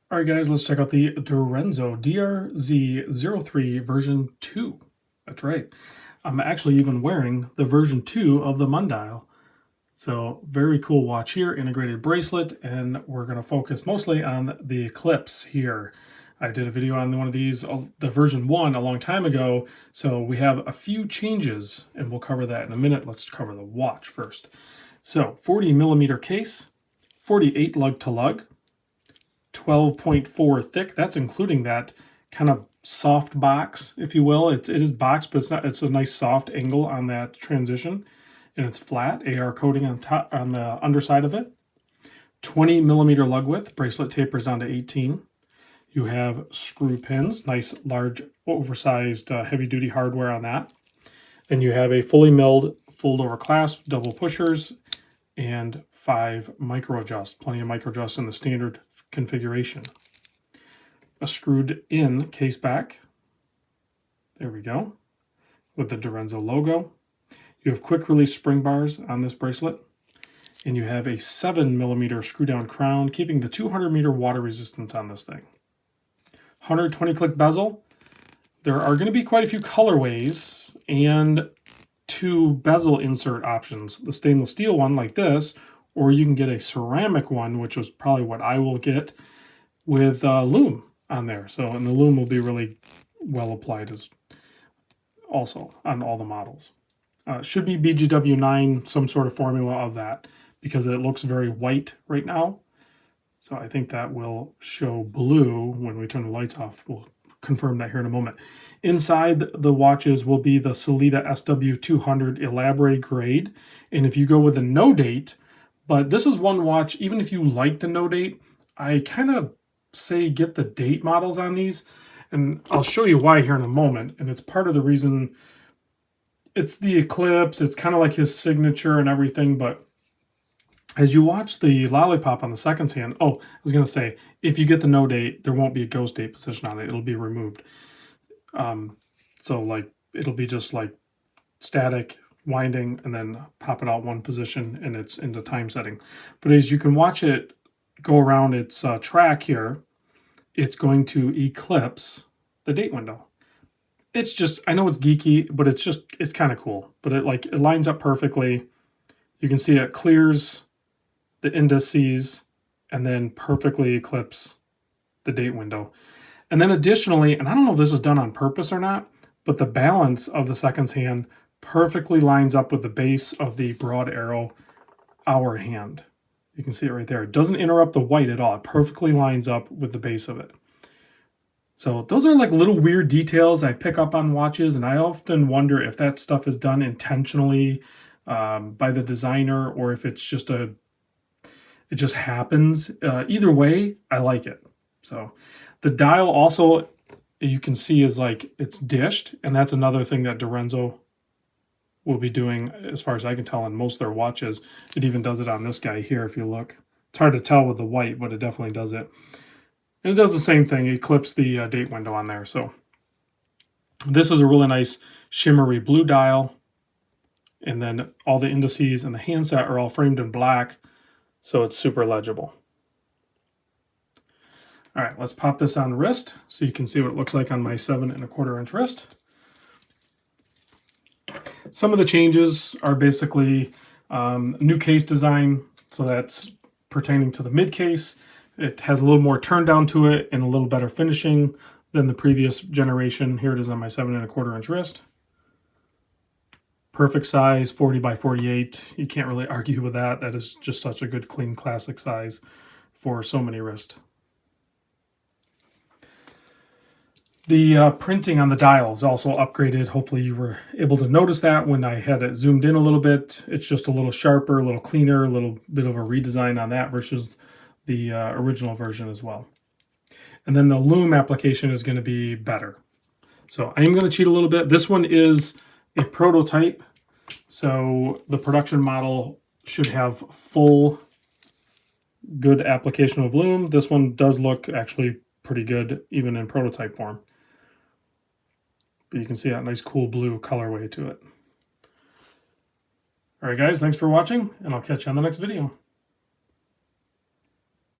All right, guys, let's check out the Direnzo DRZ03 version 2. That's right. I'm actually even wearing the version 2 of the Mundial. So very cool watch here, integrated bracelet, and we're going to focus mostly on the Eclipse here. I did a video on one of these, the version 1, a long time ago, so we have a few changes, and we'll cover that in a minute. Let's cover the watch first. So 40 millimeter case, 48 lug to lug, 12.4 thick. That's including that kind of soft box, if you will. It is boxed, but it's a nice soft angle on that transition, and it's flat. AR coating on top, on the underside of it. 20 millimeter lug width. Bracelet tapers down to 18. You have screw pins, nice large oversized heavy duty hardware on that. And you have a fully milled fold over clasp, double pushers, and 5 micro adjusts. Plenty of micro adjusts in the standard configuration. A screwed in case back. There we go. With the Direnzo logo. You have quick release spring bars on this bracelet. And you have a 7 millimeter screw down crown, keeping the 200 meter water resistance on this thing. 120 click bezel. There are going to be quite a few colorways and 2 bezel insert options. The stainless steel one like this, or you can get a ceramic one, which is probably what I will get, with loom on there. So, and the loom will be really well applied as also on all the models. Should be BGW9, some sort of formula of that, because it looks very white right now. So I think that will show blue when we turn the lights off. We'll confirm that here in a moment. Inside the watches will be the Sellita SW200 Elaborate grade. And if you go with a no date, but this is one watch, even if you like the no date, I kind of say get the date models on these. And I'll show you why here in a moment. And it's part of the reason. It's the Eclipse. It's kind of like his signature and everything. But as you watch the lollipop on the seconds hand, oh, I was going to say, if you get the no date, there won't be a ghost date position on it. It'll be removed. So like, it'll be just like static winding and then pop it out one position and it's into time setting. But as you can watch it go around its track here, it's going to eclipse the date window. It's just, I know it's geeky, but it's kind of cool. But it lines up perfectly. You can see it clears the indices and then perfectly eclipse the date window. And then additionally, and I don't know if this is done on purpose or not, but the balance of the seconds hand perfectly lines up with the base of the broad arrow hour hand. You can see it right there. It doesn't interrupt the white at all. It perfectly lines up with the base of it. So those are like little weird details I pick up on watches, and I often wonder if that stuff is done intentionally by the designer, or if it's just it just happens. Either way, I like it. So the dial also, you can see, is like it's dished, and that's another thing that Direnzo will be doing, as far as I can tell, on most of their watches. It even does it on this guy here, if you look. It's hard to tell with the white, but it definitely does it. And it does the same thing. It eclipses the date window on there. So this is a really nice shimmery blue dial. And then all the indices and the handset are all framed in black, so it's super legible. All right, let's pop this on the wrist so you can see what it looks like on my 7 1/4 inch wrist. Some of the changes are basically new case design, so that's pertaining to the mid case. It has a little more turn down to it and a little better finishing than the previous generation. Here it is on my 7 1/4 inch wrist. Perfect size, 40 by 48. You can't really argue with that. That is just such a good, clean, classic size for so many wrists. The printing on the dial is also upgraded. Hopefully you were able to notice that when I had it zoomed in a little bit. It's just a little sharper, a little cleaner, a little bit of a redesign on that versus the original version as well. And then the loom application is going to be better. So I am going to cheat a little bit. This one is a prototype, so the production model should have full good application of loom. This one does look actually pretty good even in prototype form. But you can see that nice cool blue colorway to it. All right, guys, thanks for watching, and I'll catch you on the next video.